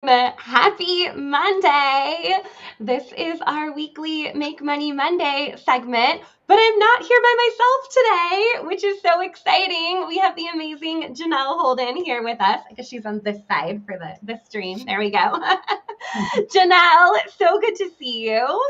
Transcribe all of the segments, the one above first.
Happy Monday. This is our weekly Make Money Monday segment, but I'm not here by myself today, which is so exciting. We have the amazing Janelle Holden here with us because she's on this side for the stream. There we go. Janelle, so good to see you.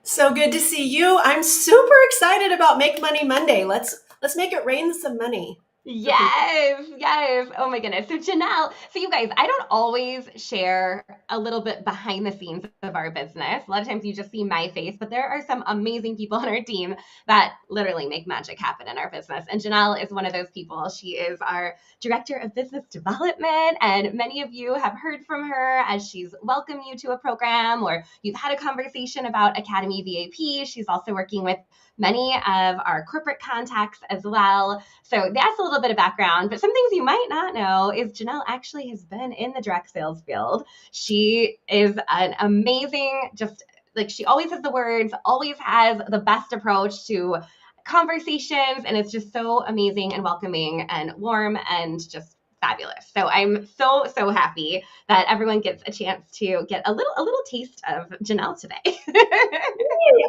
So good to see you. I'm super excited about Make Money Monday. Let's make it rain some money for people. Yes, yes. Oh my goodness. So Janelle, so you guys, I don't always share a little bit behind the scenes of our business. A lot of times you just see my face, but there are some amazing people on our team that literally make magic happen in our business. And Janelle is one of those people. She is our director of business development, and many of you have heard from her as she's welcomed you to a program or you've had a conversation about Academy VAP. She's also working with many of our corporate contacts as well. So that's a little bit of background, but some things you might not know is Janelle actually has been in the direct sales field. She is an amazing, just like she always has the words, always has the best approach to conversations, and it's just so amazing and welcoming and warm and just fabulous. So I'm so happy that everyone gets a chance to get a little taste of Janelle today.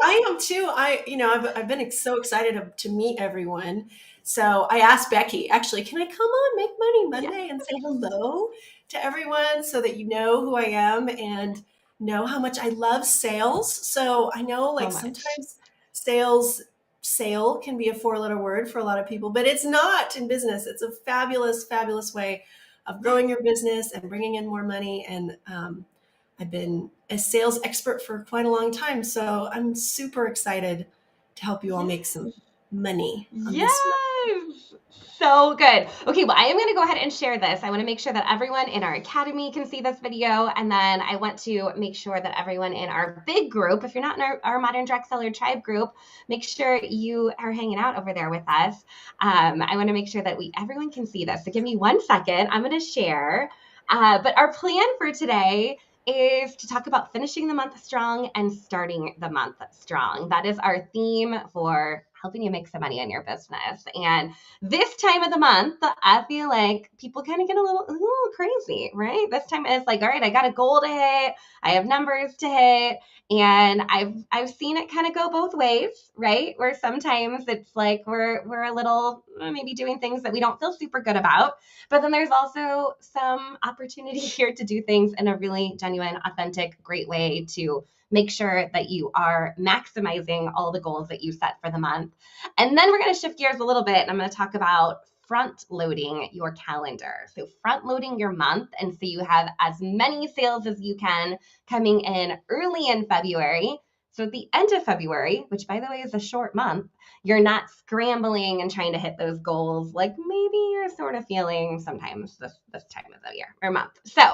I am too. I've been so excited to meet everyone. So I asked Becky, actually, can I come on Make Money Yeah. Monday and say hello to everyone so that you know who I am and know how much I love sales. So I know So like much. sometimes sale can be a four-letter word for a lot of people, but it's not in business. It's a fabulous way of Yeah. growing your business and bringing in more money. And I've been a sales expert for quite a long time, so I'm super excited to help you all make some Yes. money on this month. Yes. So good. Okay, well, I am going to go ahead and share this. I want to make sure that everyone in our academy can see this video. And then I want to make sure that everyone in our big group, if you're not in our Modern Direct Seller Tribe group, make sure you are hanging out over there with us. I want to make sure that everyone can see this. So give me 1 second. I'm going to share. But our plan for today is to talk about finishing the month strong and starting the month strong. That is our theme for helping you make some money in your business. And this time of the month, I feel like people kind of get a little crazy, right? This time it's like, all right, I got a goal to hit, I have numbers to hit, and I've seen it kind of go both ways, right? Where sometimes it's like we're a little maybe doing things that we don't feel super good about, but then there's also some opportunity here to do things in a really genuine, authentic, great way to make sure that you are maximizing all the goals that you set for the month. And then we're going to shift gears a little bit and I'm going to talk about front loading your calendar. So front loading your month. And so you have as many sales as you can coming in early in February. So at the end of February, which by the way is a short month, you're not scrambling and trying to hit those goals like maybe you're sort of feeling sometimes this time of the year or month. So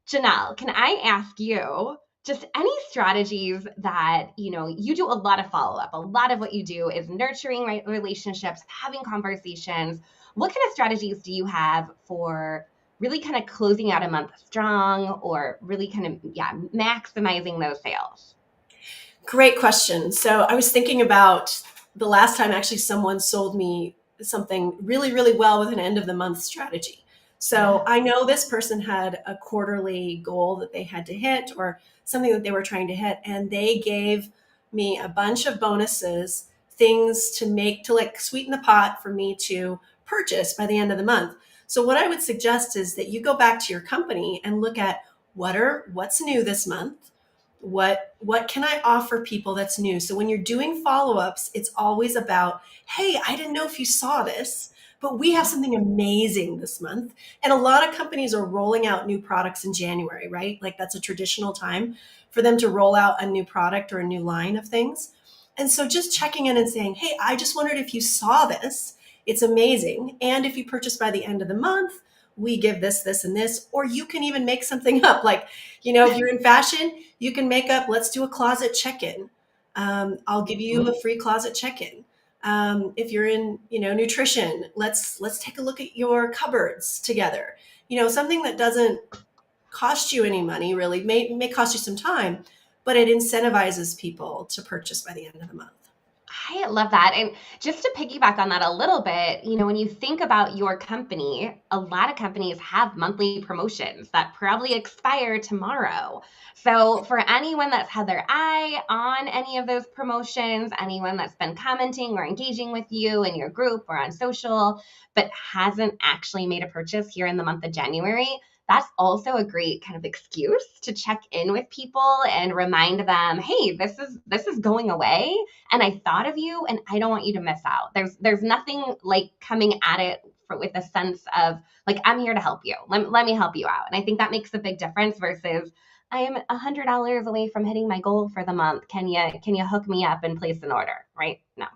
Janelle, can I ask you just any strategies that, you do a lot of follow up. A lot of what you do is nurturing relationships, having conversations. What kind of strategies do you have for really kind of closing out a month strong or really kind of, yeah, maximizing those sales? Great question. So I was thinking about the last time actually someone sold me something really well with an end of the month strategy. So Yeah. I know this person had a quarterly goal that they had to hit or something that they were trying to hit, and they gave me a bunch of bonuses, things to make to like sweeten the pot for me to purchase by the end of the month. So what I would suggest is that you go back to your company and look at what's new this month, what can I offer people that's new. So when you're doing follow-ups, it's always about, hey, I didn't know if you saw this, but we have something amazing this month. And a lot of companies are rolling out new products in January, right? Like that's a traditional time for them to roll out a new product or a new line of things. And so just checking in and saying, hey, I just wondered if you saw this. It's amazing. And if you purchase by the end of the month, we give this and this. Or you can even make something up. Like, if you're in fashion, you can make up, let's do a closet check-in. I'll give you a free closet check-in. If you're in, nutrition, let's take a look at your cupboards together. Something that doesn't cost you any money really, may cost you some time, but it incentivizes people to purchase by the end of the month. I love that. And just to piggyback on that a little bit, when you think about your company, a lot of companies have monthly promotions that probably expire tomorrow. So, for anyone that's had their eye on any of those promotions, anyone that's been commenting or engaging with you in your group or on social, but hasn't actually made a purchase here in the month of January, that's also a great kind of excuse to check in with people and remind them, hey, this is going away, and I thought of you, and I don't want you to miss out. There's nothing like coming at it with a sense of like, I'm here to help you. Let me help you out. And I think that makes a big difference versus I am $100 away from hitting my goal for the month. Can you hook me up and place an order? Right? No,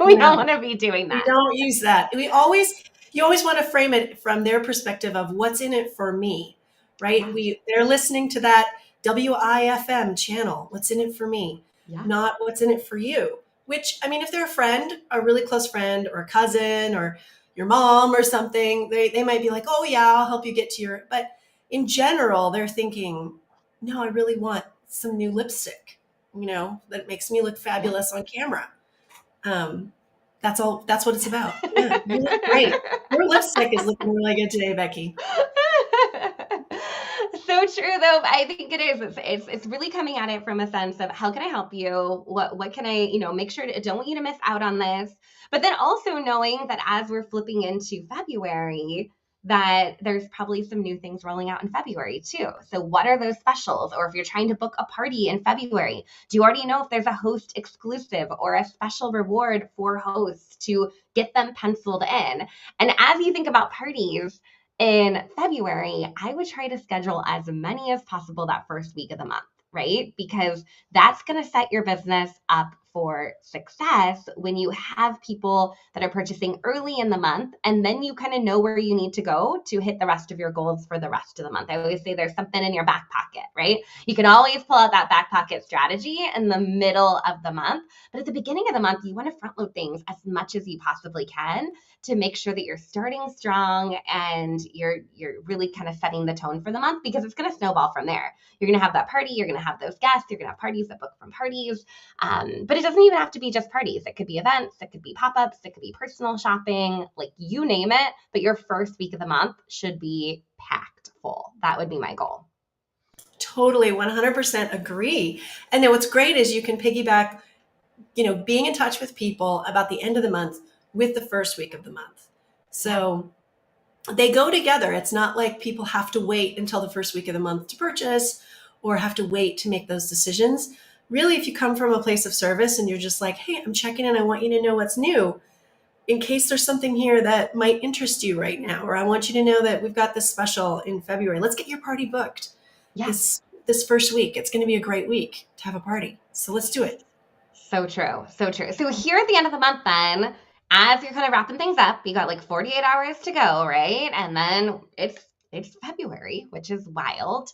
we don't want to be doing We that. don't use that. You always want to frame it from their perspective of what's in it for me, right? Yeah. They're listening to that WIFM channel. What's in it for me? Yeah. Not what's in it for you. Which, I mean, if they're a friend, a really close friend or a cousin or your mom or something, they might be like, oh yeah, I'll help you get to your, but in general, they're thinking, no, I really want some new lipstick, that makes me look Yeah. fabulous on camera. That's all. That's what it's about. Yeah, you look great. Your lipstick is looking really good today, Becky. So true though. I think it is. It's really coming at it from a sense of how can I help you? What can I, make sure don't want you to miss out on this. But then also knowing that as we're flipping into February, that there's probably some new things rolling out in February too. So what are those specials? Or if you're trying to book a party in February, do you already know if there's a host exclusive or a special reward for hosts to get them penciled in? And as you think about parties, in February, I would try to schedule as many as possible that first week of the month, right? Because that's going to set your business up for success when you have people that are purchasing early in the month, and then you kind of know where you need to go to hit the rest of your goals for the rest of the month. I always say there's something in your back pocket, right? You can always pull out that back pocket strategy in the middle of the month, but at the beginning of the month, you want to front load things as much as you possibly can to make sure that you're starting strong and you're really kind of setting the tone for the month, because it's going to snowball from there. You're going to have that party, you're going to have those guests, you're going to have parties that book from parties. But it doesn't even have to be just parties. It could be events, it could be pop-ups, it could be personal shopping, like you name it. But your first week of the month should be packed full. That would be my goal. Totally, 100% agree. And then what's great is you can piggyback, being in touch with people about the end of the month with the first week of the month. So they go together. It's not like people have to wait until the first week of the month to purchase or have to wait to make those decisions. Really, if you come from a place of service and you're just like, hey, I'm checking in, I want you to know what's new in case there's something here that might interest you right now, or I want you to know that we've got this special in February. Let's get your party booked. Yeah. This first week. It's going to be a great week to have a party. So let's do it. So true. So true. So here at the end of the month, then, as you're kind of wrapping things up, you got like 48 hours to go, right? And then it's February, which is wild.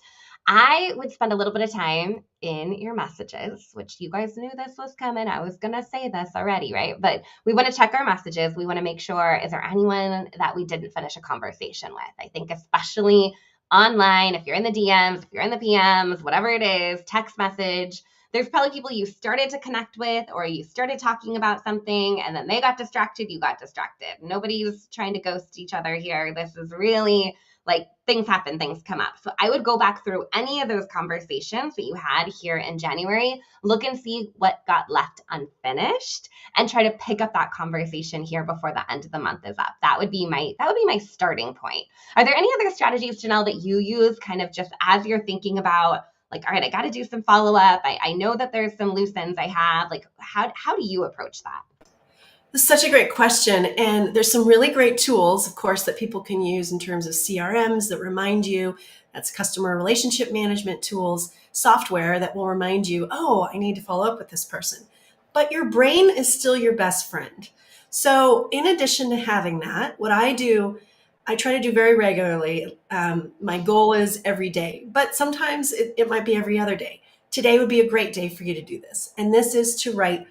I would spend a little bit of time in your messages, which you guys knew this was coming. I was going to say this already, right? But we want to check our messages. We want to make sure, is there anyone that we didn't finish a conversation with? I think especially online, if you're in the DMs, if you're in the PMs, whatever it is, text message, there's probably people you started to connect with or you started talking about something and then they got distracted, you got distracted. Nobody's trying to ghost each other here. This is really like things happen, things come up. So I would go back through any of those conversations that you had here in January, look and see what got left unfinished and try to pick up that conversation here before the end of the month is up. That would be my starting point. Are there any other strategies, Janelle, that you use kind of just as you're thinking about like, all right, I got to do some follow up. I know that there's some loose ends I have. Like, how do you approach that? This is such a great question. And there's some really great tools, of course, that people can use in terms of CRMs that remind you. That's customer relationship management tools, software that will remind you, oh, I need to follow up with this person. But your brain is still your best friend. So in addition to having that, what I do, I try to do very regularly. My goal is every day, but sometimes it might be every other day. Today would be a great day for you to do this. And this is to write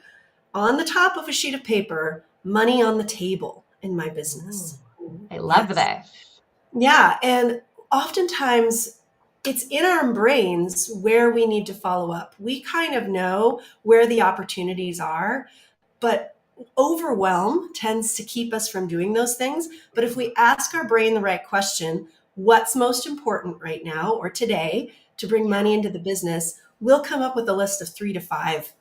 on the top of a sheet of paper, money on the table in my business. Ooh, I love this. Yeah. And oftentimes it's in our brains where we need to follow up. We kind of know where the opportunities are, but overwhelm tends to keep us from doing those things. But if we ask our brain the right question, what's most important right now or today to bring money into the business, we'll come up with a list of 3 to 5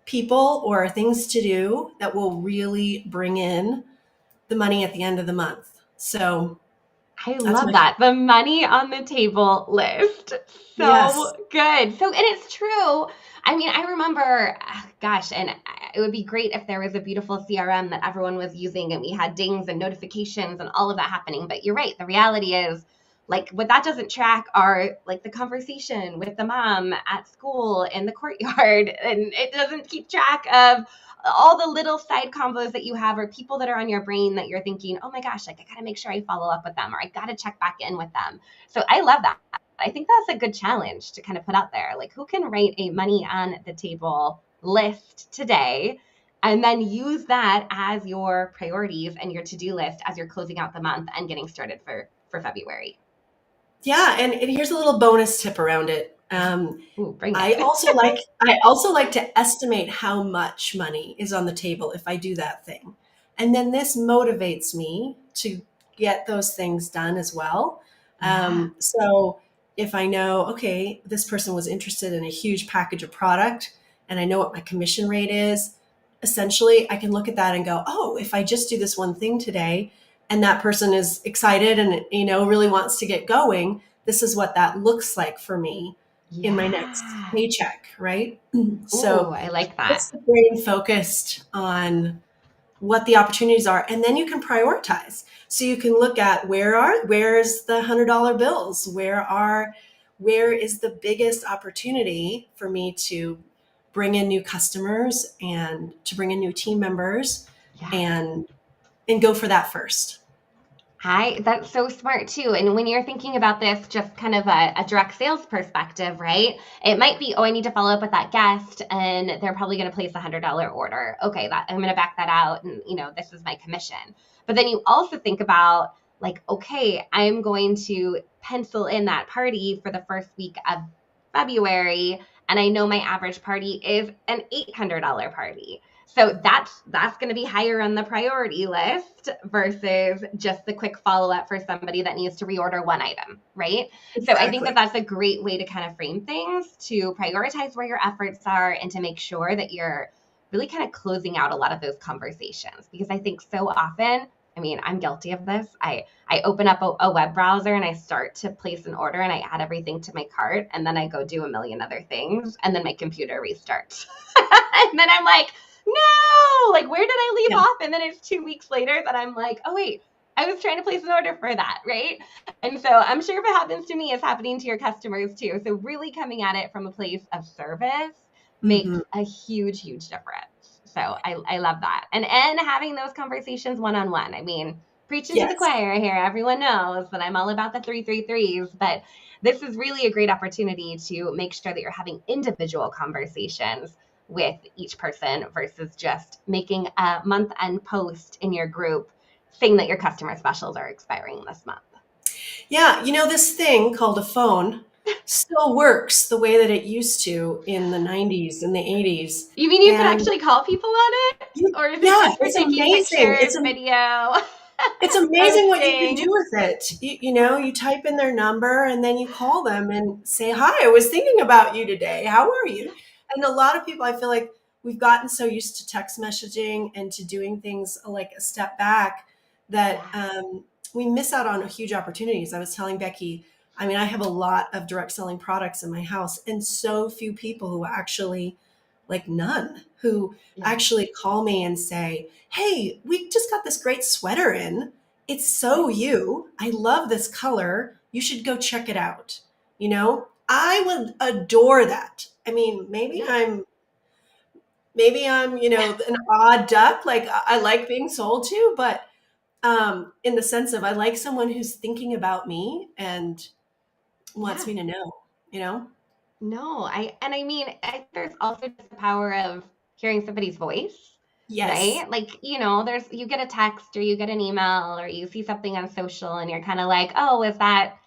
people or things to do that will really bring in the money at the end of the month. So I that's love my that. The money on the table list. yes. So good. So, and it's true. I mean, I remember, gosh, and it would be great if there was a beautiful CRM that everyone was using and we had dings and notifications and all of that happening. But you're right. The reality is, like, what that doesn't track are like the conversation with the mom at school in the courtyard, and it doesn't keep track of all the little side combos that you have or people that are on your brain that you're thinking, oh my gosh, like I gotta make sure I follow up with them or I gotta check back in with them. So I love that. I think that's a good challenge to kind of put out there. Like, who can write a money on the table list today and then use that as your priorities and your to-do list as you're closing out the month and getting started for February? Yeah, and here's a little bonus tip around it. Ooh, bring I it. also like I also like to estimate how much money is on the table if I do that thing. And then this motivates me to get those things done as well. Yeah. So if I know, okay, this person was interested in a huge package of product and I know what my commission rate is, essentially I can look at that and go, oh, if I just do this one thing today and that person is excited and really wants to get going, this is what that looks like for me in my next Yeah. paycheck, right? Ooh, So I like that. it's the brain focused on what the opportunities are, and then you can prioritize. So you can look at where's the $100 bills, where is the biggest opportunity for me to bring in new customers and to bring in new team members, Yeah. and go for that first. That's so smart too. And when you're thinking about this, just kind of a direct sales perspective, right? It might be, oh, I need to follow up with that guest and they're probably going to place $100 order. Okay, that I'm going to back that out. And this is my commission. But then you also think about like, okay, I'm going to pencil in that party for the first week of February. And I know my average party is an $800 party. So that's going to be higher on the priority list versus just the quick follow up for somebody that needs to reorder one item, right? So I think that Exactly. that's a great way to kind of frame things, to prioritize where your efforts are and to make sure that you're really kind of closing out a lot of those conversations. Because I think so often, I mean, I'm guilty of this. I open up a web browser and I start to place an order and I add everything to my cart and then I go do a million other things and then my computer restarts. And then I'm like, no, like where did I leave Yeah. off? And then it's 2 weeks later that I'm like, oh wait, I was trying to place an order for that, right? And so I'm sure if it happens to me, it's happening to your customers too. So really coming at it from a place of service makes Mm-hmm. a huge, huge difference. So I love that. And having those conversations one on one. I mean, preaching to the Yes. choir here. Everyone knows that I'm all about the 333s, but this is really a great opportunity to make sure that you're having individual conversations with each person versus just making a month end post in your group saying that your customer specials are expiring this month. Yeah, this thing called a phone still works the way that it used to in the 90s and the 80s. You mean you can And actually call people on it? Or is it yeah, just for it's taking amazing. pictures, video, It's amazing what you can do posting? with it. You type in their number and then you call them and say, "Hi, I was thinking about you today. How are you?" And a lot of people, I feel like we've gotten so used to text messaging and to doing things like a step back that Yeah. we miss out on huge opportunities. I was telling Becky, I mean, I have a lot of direct selling products in my house and so few people who actually, like none, who Yeah. actually call me and say, "Hey, we just got this great sweater in. It's so you. I love this color. You should go check it out." I would adore that. I mean, maybe Yeah. I'm an odd duck. Like I like being sold to, but in the sense of I like someone who's thinking about me and wants Yeah. me to know, you know? No, I mean, there's also just the power of hearing somebody's voice, Yes. right? Like, you get a text or you get an email or you see something on social and you're kind of like, oh, was that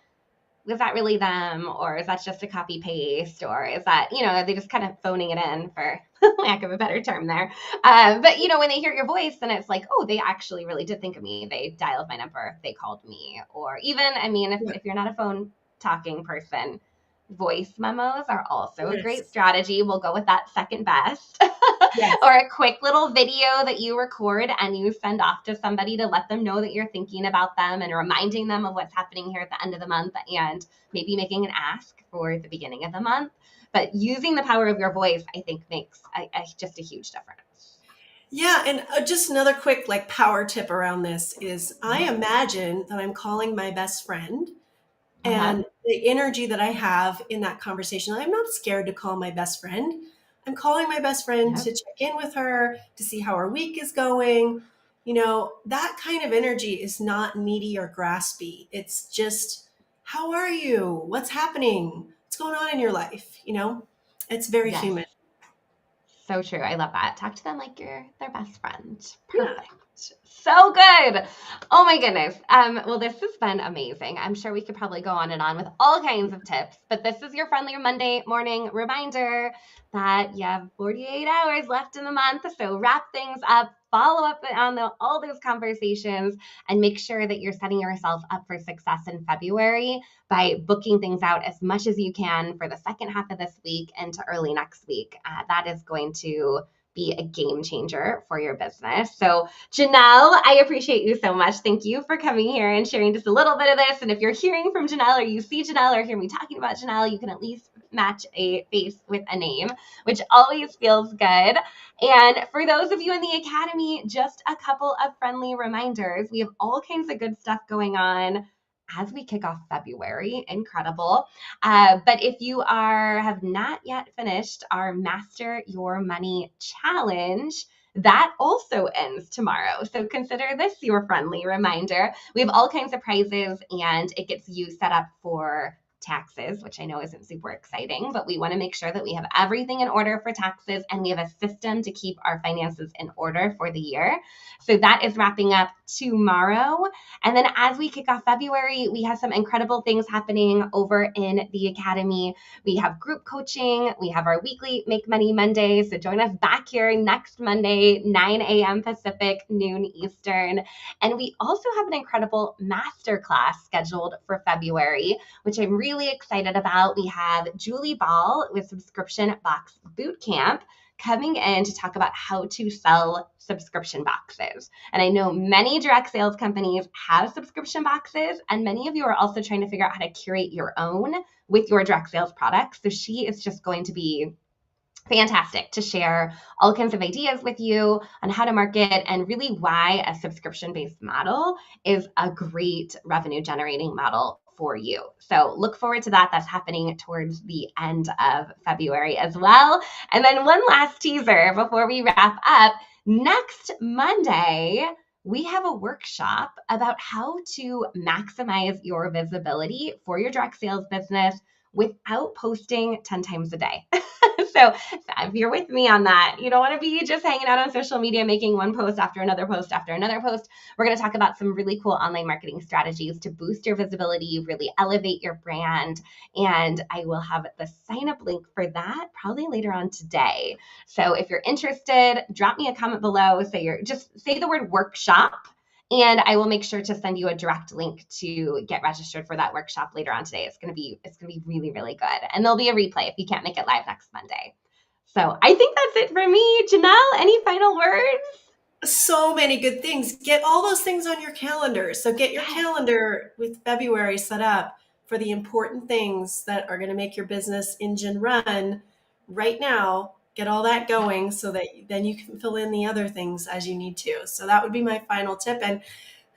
really them? Or is that just a copy paste? Or is that, are they just kind of phoning it in for lack of a better term there. But when they hear your voice, then it's like, oh, they actually really did think of me. They dialed my number, they called me. Or even, I mean, if you're not a phone talking person, voice memos are also a great Yes. strategy. We'll go with that second best. Yes. Or a quick little video that you record and you send off to somebody to let them know that you're thinking about them and reminding them of what's happening here at the end of the month, and maybe making an ask for the beginning of the month. But using the power of your voice, I think, makes just a huge difference. Yeah, and just another quick power tip around this is I imagine that I'm calling my best friend, and the energy that I have in that conversation, I'm not scared to call my best friend. I'm calling my best friend to check in with her, to see how her week is going. That kind of energy is not needy or graspy. It's just, how are you? What's happening? What's going on in your life? It's very Yes. human. So true. I love that. Talk to them like you're their best friend. Perfect. Yeah. So good. Oh my goodness. Well, this has been amazing. I'm sure we could probably go on and on with all kinds of tips, but this is your friendly Monday morning reminder that you have 48 hours left in the month. So wrap things up, follow up on all those conversations, and make sure that you're setting yourself up for success in February by booking things out as much as you can for the second half of this week into early next week. That is going to be a game changer for your business. So Janelle, I appreciate you so much. Thank you for coming here and sharing just a little bit of this. And if you're hearing from Janelle, or you see Janelle, or hear me talking about Janelle, you can at least match a face with a name, which always feels good. And for those of you in the Academy, just a couple of friendly reminders. We have all kinds of good stuff going on as we kick off February. Incredible. But if you have not yet finished our Master Your Money Challenge, that also ends tomorrow. So consider this your friendly reminder. We have all kinds of prizes, and it gets you set up for taxes, which I know isn't super exciting, but we want to make sure that we have everything in order for taxes, and we have a system to keep our finances in order for the year. So that is wrapping up tomorrow. And then as we kick off February, we have some incredible things happening over in the Academy. We have group coaching. We have our weekly Make Money Monday. So join us back here next Monday, 9 a.m. Pacific, noon Eastern. And we also have an incredible masterclass scheduled for February, which I'm really excited about. We have Julie Ball with Subscription Box Bootcamp coming in to talk about how to sell subscription boxes. And I know many direct sales companies have subscription boxes, and many of you are also trying to figure out how to curate your own with your direct sales products. So she is just going to be fantastic to share all kinds of ideas with you on how to market and really why a subscription-based model is a great revenue generating model for you. So look forward to that. That's happening towards the end of February as well. And then one last teaser before we wrap up. Next Monday, we have a workshop about how to maximize your visibility for your direct sales business without posting 10 times a day. So if you're with me on that, you don't want to be just hanging out on social media, making one post after another post after another post. We're going to talk about some really cool online marketing strategies to boost your visibility, really elevate your brand. And I will have the sign up link for that probably later on today. So if you're interested, drop me a comment below. Just say the word workshop, and I will make sure to send you a direct link to get registered for that workshop later on today. It's gonna be really, really good. And there'll be a replay if you can't make it live next Monday. So I think that's it for me. Janelle, any final words? So many good things. Get all those things on your calendar. So get your calendar with February set up for the important things that are going to make your business engine run right now. Get all that going so that then you can fill in the other things as you need to. So that would be my final tip. And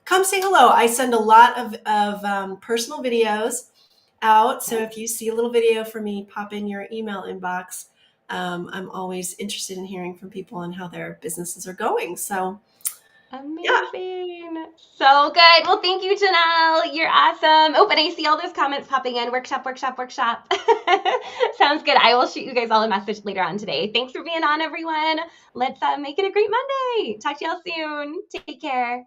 come say hello. I send a lot of personal videos out. So if you see a little video from me, pop in your email inbox. I'm always interested in hearing from people on how their businesses are going. So amazing. Yeah. So good. Well, thank you, Janelle. You're awesome. Oh, but I see all those comments popping in. Workshop. Sounds good. I will shoot you guys all a message later on today. Thanks for being on, everyone. Let's make it a great Monday. Talk to y'all soon. Take care.